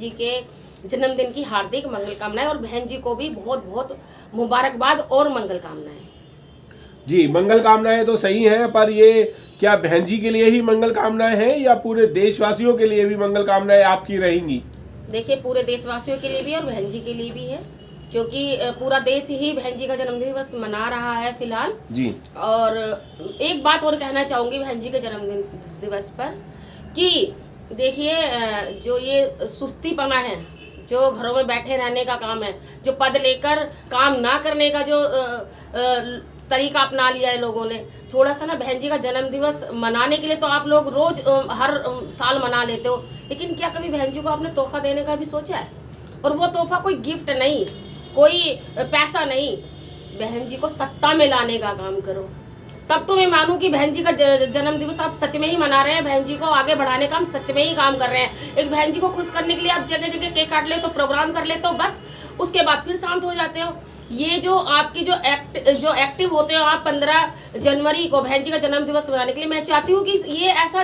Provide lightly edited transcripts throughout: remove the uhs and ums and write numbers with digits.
जी के जन्मदिन की हार्दिक मंगल कामनाएं और बहन जी को भी बहुत बहुत मुबारकबाद और मंगल कामनाएं। जी, मंगल कामनाएं तो सही हैं, पर ये क्या बहन जी के लिए ही मंगल कामनाएं हैं या पूरे देशवासियों के लिए भी मंगल कामनाएं आपकी रहेंगी? देखिए, पूरे देशवासियों के लिए भी और बहन जी के लिए भी है, क्योंकि पूरा देश ही बहन जी का जन्मदिन दिवस मना रहा है फिलहाल जी। और एक बात और कहना चाहूँगी बहन जी के जन्मदिन दिवस पर कि देखिए, जो ये सुस्तीपना है, जो घरों में बैठे रहने का काम है, जो पद लेकर काम ना करने का जो तरीका अपना लिया है लोगों ने, थोड़ा सा ना बहन जी का जन्म दिवस मनाने के लिए तो आप लोग रोज हर साल मना लेते हो, लेकिन क्या कभी बहन जी को आपने तोहफा देने का भी सोचा है? और वो तोहफा कोई गिफ्ट नहीं, कोई पैसा नहीं, बहन जी को सत्ता में लाने का काम करो। तब तो मैं मानूं कि बहन जी का जन्म दिवस आप सच में ही मना रहे हैं, बहन जी को आगे बढ़ाने का हम सच में ही काम कर रहे हैं। एक बहन जी को खुश करने के लिए आप जगह जगह केक काट ले तो प्रोग्राम कर लेते हो, बस उसके बाद फिर शांत हो जाते हो। ये जो आपकी जो एक्टिव होते हो आप 15 जनवरी को बहन जी का जन्म दिवस मनाने के लिए, मैं चाहती हूँ कि ये ऐसा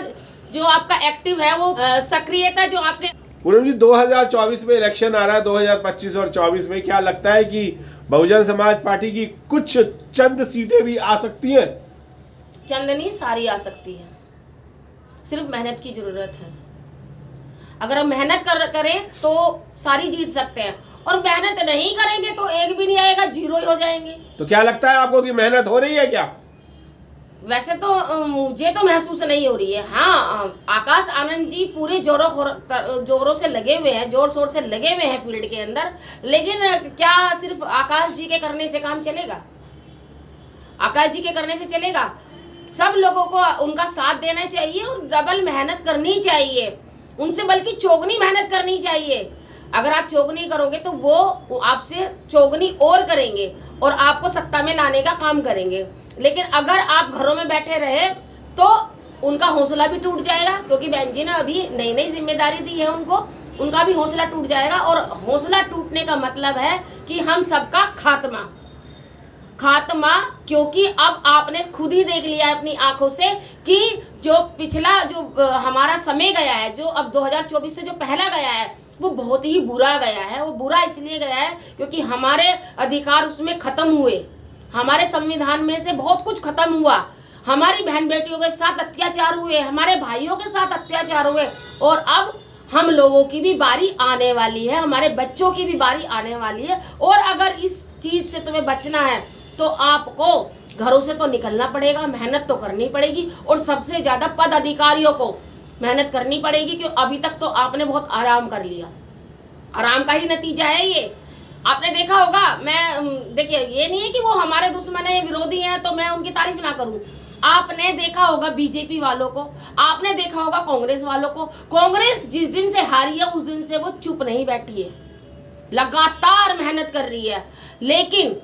जो आपका एक्टिव है वो सक्रियता जो आपके। पूनम जी, 2024 में इलेक्शन आ रहा है, 2025 और 24 में क्या लगता है कि बहुजन समाज पार्टी की कुछ चंद सीटें भी आ सकती हैं? चंद नहीं, सारी आ सकती है, सिर्फ मेहनत की जरूरत है। अगर हम मेहनत करें तो सारी जीत सकते हैं, और मेहनत नहीं करेंगे तो एक भी नहीं आएगा, जीरो ही हो जाएंगे। तो क्या लगता है आपको कि मेहनत हो रही है क्या? वैसे तो मुझे तो महसूस नहीं हो रही है। हाँ, आकाश आनंद जी पूरे जोरों से लगे हुए हैं, जोर शोर से लगे हुए हैं फील्ड के अंदर, लेकिन क्या सिर्फ आकाश जी के करने से काम चलेगा? आकाश जी के करने से चलेगा? सब लोगों को उनका साथ देना चाहिए और डबल मेहनत करनी चाहिए, उनसे बल्कि चौगुनी मेहनत करनी चाहिए। अगर आप चौगुनी करोगे तो वो आपसे चौगुनी और करेंगे और आपको सत्ता में लाने का काम करेंगे। लेकिन अगर आप घरों में बैठे रहे तो उनका हौसला भी टूट जाएगा, क्योंकि बहन जी ने अभी नई नई जिम्मेदारी दी है उनको, उनका भी हौसला टूट जाएगा। और हौसला टूटने का मतलब है कि हम सबका खात्मा, क्योंकि अब आपने खुद ही देख लिया है अपनी आंखों से कि जो पिछला जो हमारा समय गया है, जो अब 2024 से जो पहला गया है, वो बहुत ही बुरा गया है। वो बुरा इसलिए गया है क्योंकि हमारे अधिकार उसमें खत्म हुए, हमारे संविधान में से बहुत कुछ खत्म हुआ, हमारी बहन बेटियों के साथ अत्याचार हुए, हमारे भाइयों के साथ अत्याचार हुए, और अब हम लोगों की भी बारी आने वाली है, हमारे बच्चों की भी बारी आने वाली है। और अगर इस चीज से तुम्हें बचना है तो आपको घरों से तो निकलना पड़ेगा, मेहनत तो करनी पड़ेगी, और सबसे ज्यादा पद अधिकारियों को मेहनत करनी पड़ेगी, क्योंकि अभी तक तो आपने बहुत आराम कर लिया। आराम का ही नतीजा है ये। आपने देखा होगा, मैं देखिए ये नहीं है कि वो हमारे दुश्मन है, विरोधी हैं तो मैं उनकी तारीफ ना करूं। आपने देखा होगा बीजेपी वालों को, आपने देखा होगा कांग्रेस वालों को। कांग्रेस जिस दिन से हारी है उस दिन से वो चुप नहीं बैठी है, लगातार मेहनत कर रही है। लेकिन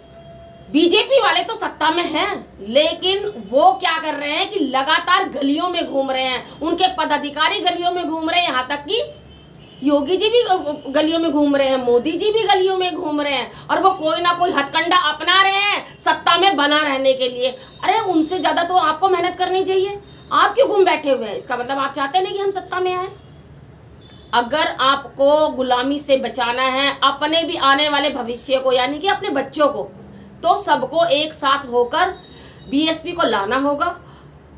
बीजेपी वाले तो सत्ता में हैं, लेकिन वो क्या कर रहे हैं कि लगातार गलियों में घूम रहे हैं, उनके पदाधिकारी गलियों में घूम रहे हैं, यहाँ तक कि योगी जी भी गलियों में घूम रहे हैं, मोदी जी भी गलियों में घूम रहे हैं, और वो कोई ना कोई हथकंडा अपना रहे हैं सत्ता में बना रहने के लिए। अरे उनसे ज्यादा तो आपको मेहनत करनी चाहिए, आप क्यों घूम बैठे हुए हैं? इसका मतलब आप चाहते नहीं कि हम सत्ता में आए। अगर आपको गुलामी से बचाना है अपने भी आने वाले भविष्य को, यानी कि अपने बच्चों को, तो सबको एक साथ होकर बीएसपी को लाना होगा।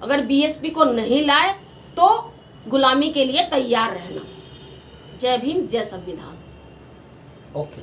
अगर बीएसपी को नहीं लाए तो गुलामी के लिए तैयार रहना। जय भीम, जय संविधान। ओके।